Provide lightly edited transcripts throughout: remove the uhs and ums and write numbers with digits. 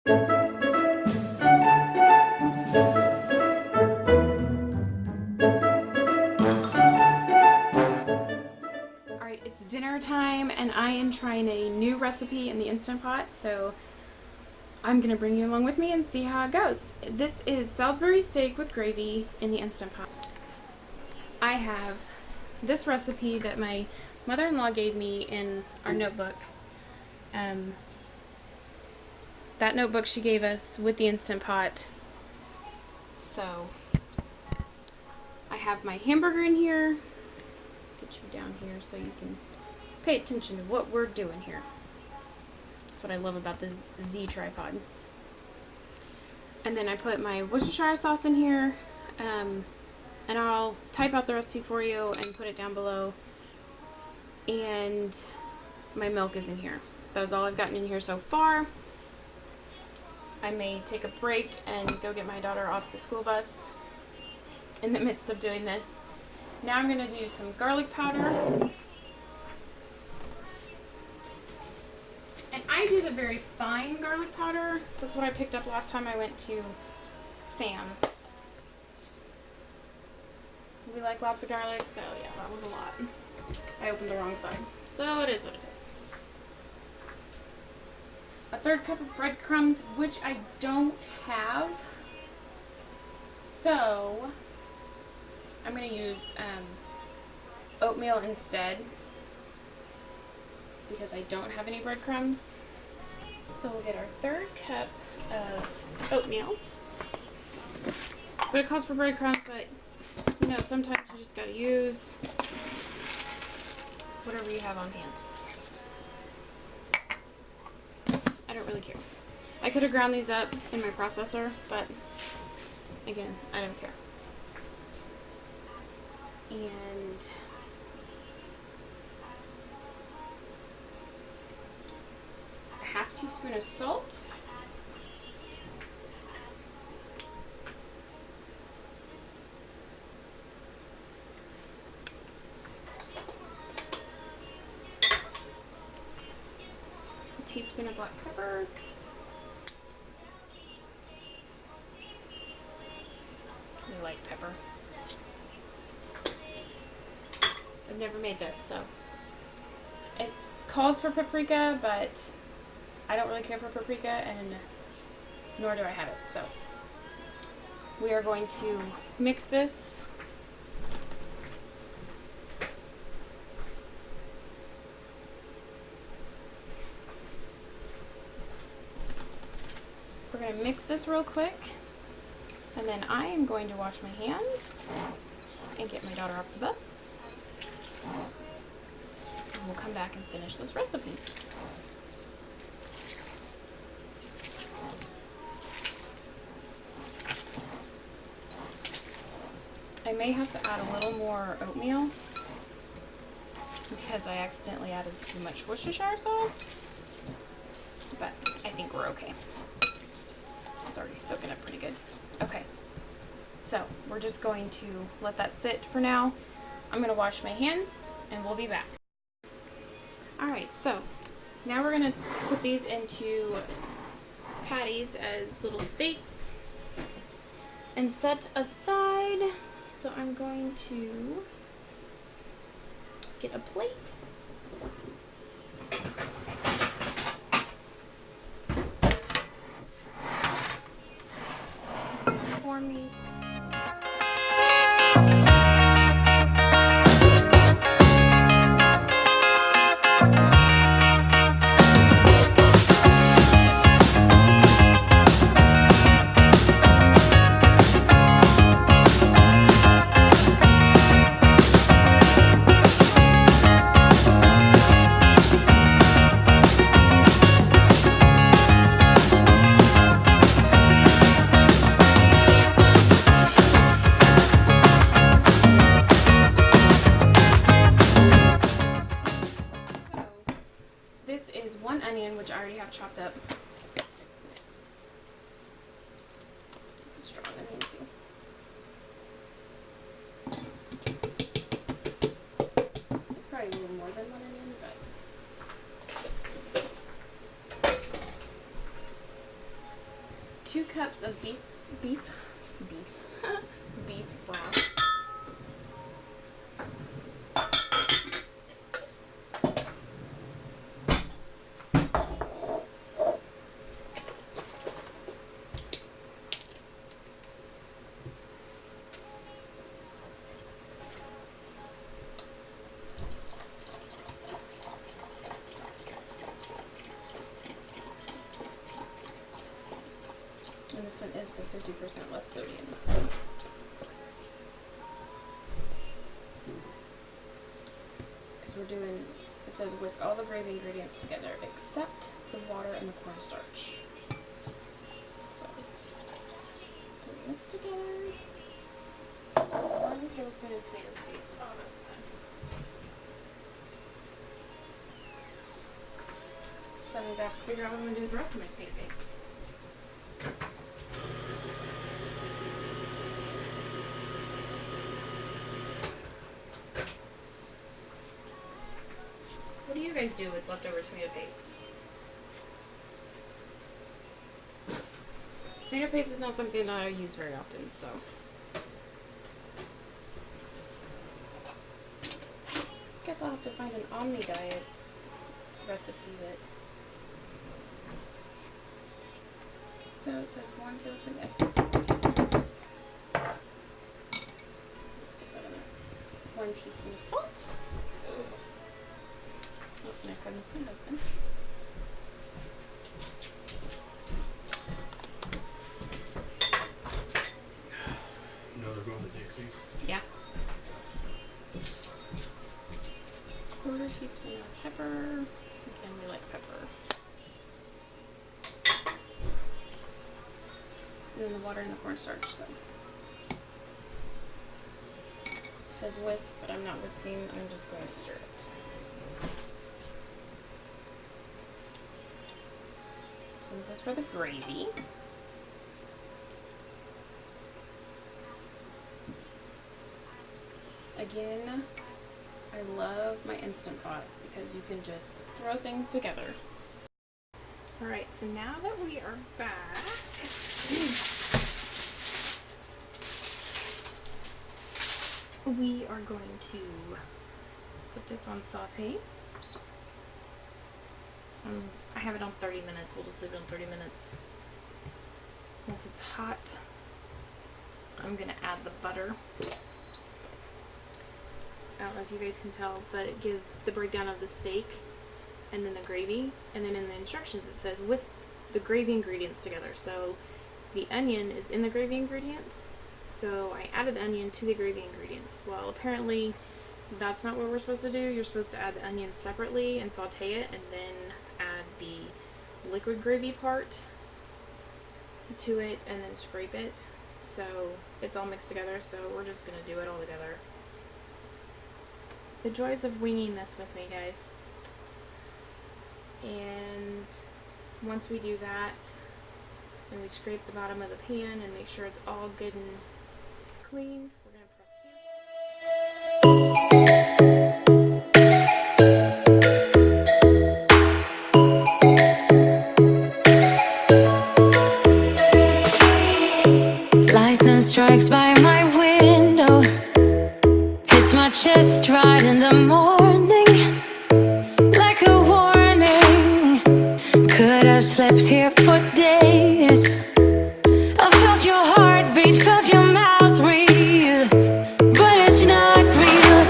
Alright, it's dinner time and I am trying a new recipe in the Instant Pot, so I'm going to bring you along with me and see how it goes. This is Salisbury steak with gravy in the Instant Pot. I have this recipe that my mother-in-law gave me in our notebook. That notebook she gave us with the Instant Pot. So I have my hamburger in here. Let's get you down here so you can pay attention to what we're doing here. That's what I love about this Z tripod. And then I put my Worcestershire sauce in here. And I'll type out the recipe for you and put it down below. And my milk is in here. That is all I've gotten in here so far. I may take a break and go get my daughter off the school bus in the midst of doing this. Now I'm going to do some garlic powder. And I do the very fine garlic powder. That's what I picked up last time I went to Sam's. We like lots of garlic, so yeah, that was a lot. I opened the wrong side. So it is what it is. A 1/3 cup of breadcrumbs, which I don't have. So I'm going to use oatmeal instead because I don't have any breadcrumbs. So we'll get our 1/3 cup of oatmeal. But it calls for breadcrumbs, but you know, sometimes you just gotta use whatever you have on hand. I don't really care. I could have ground these up in my processor, but again, I don't care. And a 1/2 teaspoon of salt. Teaspoon of black pepper. I like pepper. I've never made this, so it calls for paprika, but I don't really care for paprika, and nor do I have it. So we are going to mix this. We're going to mix this real quick, and then I am going to wash my hands and get my daughter off the bus, and we'll come back and finish this recipe. I may have to add a little more oatmeal because I accidentally added too much Worcestershire sauce, but I think we're okay. It's already soaking up pretty good. Okay, so we're just going to let that sit for now. I'm going to wash my hands and we'll be back. Alright, so now we're going to put these into patties as little steaks and set aside. So I'm going to get a plate. For me. 2 cups of beef broth. And this one is the 50% less sodium. So. Because we're doing, it says whisk all the gravy ingredients together except the water and the cornstarch. So, put this together. 1 tablespoon of tomato paste. Oh, that's fun. So that means I have to figure out what I'm going to do with the rest of my tomato paste. What do you guys do with leftover tomato paste? Tomato paste is not something that I use very often, so. Guess I'll have to find an Omni diet recipe that. So it says 1 tablespoon. Yes. Stick that in there. 1 teaspoon of salt. Oh, there comes my husband. No, they're going to Dixie's. Yeah. 1/4 teaspoon of pepper. Again, we like pepper. And then the water and the cornstarch. So it says whisk, but I'm not whisking. I'm just going to stir it. So this is for the gravy. Again, I love my Instant Pot because you can just throw things together. Alright, so now that we are back, we are going to put this on saute. I have it on 30 minutes. We'll just leave it on 30 minutes. Once it's hot, I'm going to add the butter. I don't know if you guys can tell, but it gives the breakdown of the steak and then the gravy. And then in the instructions it says whisk the gravy ingredients together. So the onion is in the gravy ingredients. So I added the onion to the gravy ingredients. Well, apparently that's not what we're supposed to do. You're supposed to add the onion separately and saute it and then add the liquid gravy part to it and then scrape it. So it's all mixed together, so we're just going to do it all together. The joys of winging this with me, guys. And once we do that, then we scrape the bottom of the pan and make sure it's all good and clean. We're going to press cancel. Lightning strikes by my window, hits my chest right in the morning, like a warning. Could have slept here for days. I felt your heartbeat, felt your mouth breathe, but it's not real.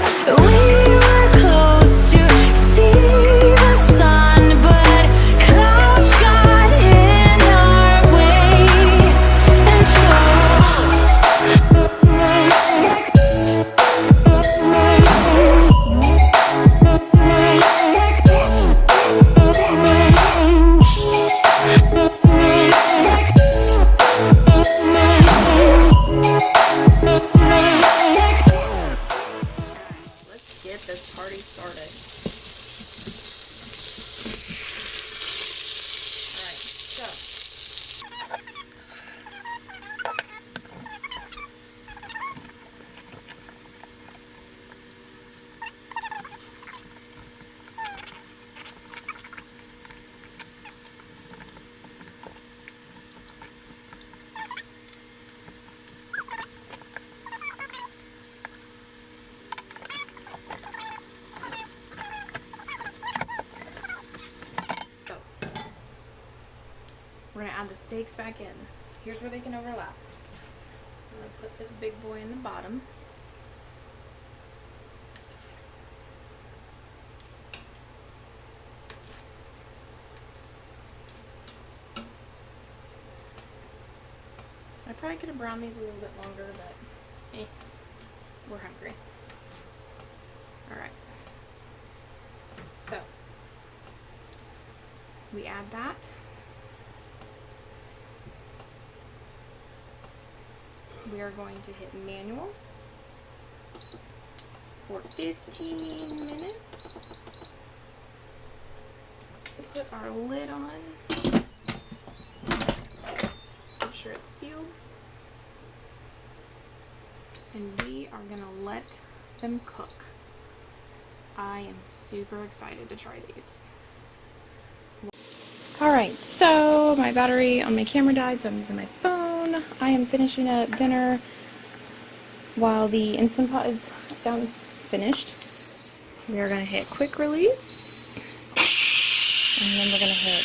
We were close to see the sun, but clouds got in our way, and so gonna add the steaks back in. Here's where they can overlap. I'm gonna put this big boy in the bottom. I probably could have browned these a little bit longer, but we're hungry. Alright. So, we add that. We are going to hit manual for 15 minutes. Put our lid on. Make sure it's sealed. And we are gonna let them cook. I am super excited to try these. Alright, so my battery on my camera died, so I'm using my phone. I am finishing up dinner while the Instant Pot is down finished. We are going to hit quick release. And then we're going to hit.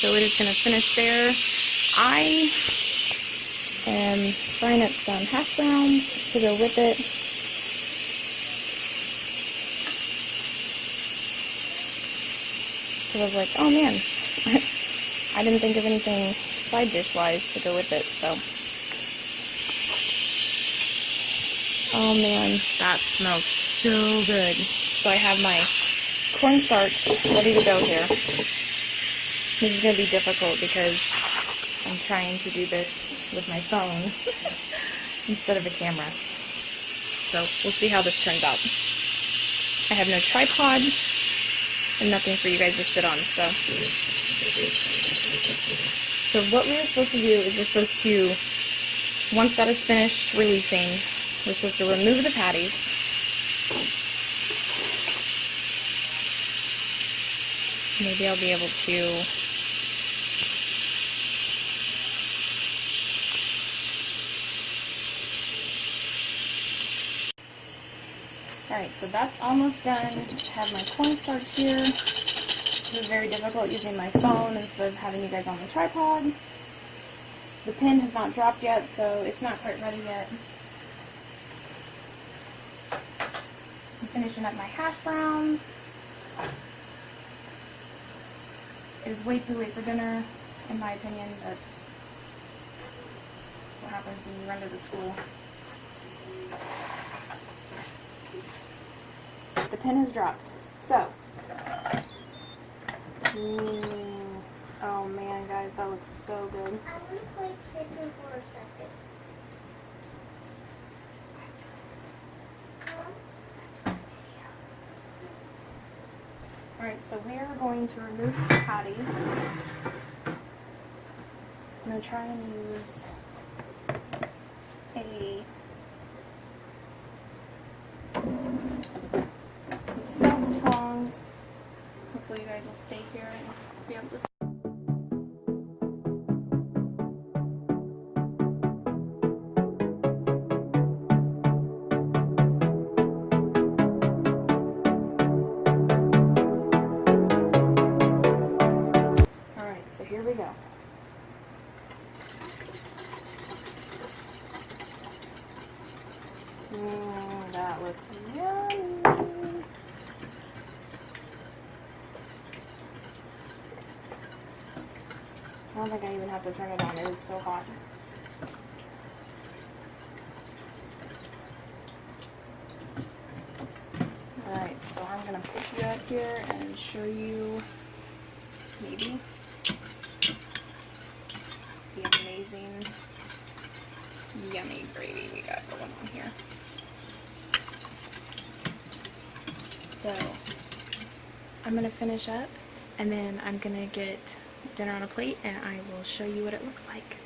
So it is going to finish there. I am frying up some hash browns to go with it. I was like, oh man, I didn't think of anything side dish wise to go with it, so. Oh man, that smells so good. So I have my cornstarch ready to go here. This is going to be difficult because I'm trying to do this with my phone instead of a camera. So we'll see how this turns out. I have no tripod. And nothing for you guys to sit on, so what we're supposed to do is we're supposed to, once that is finished releasing, we're supposed to remove the patties. Maybe I'll be able to Alright, so that's almost done. I have my cornstarch here. This is very difficult using my phone instead of having you guys on the tripod. The pin has not dropped yet, so it's not quite ready yet. I'm finishing up my hash browns. It is way too late for dinner, in my opinion, but that's what happens when you run to the school. The pin has dropped, so. Oh man, guys, that looks so good. I'm going to play chicken for a second. Alright, so we are going to remove the patties. I'm going to try and use some soft tongs. Hopefully you guys will stay here and be able to see. Alright, so here we go. That looks yummy. I don't think I even have to turn it on. It is so hot. Alright, so I'm going to put you out here and show you maybe the amazing yummy gravy we got going on here. So I'm going to finish up and then I'm going to get dinner on a plate and I will show you what it looks like.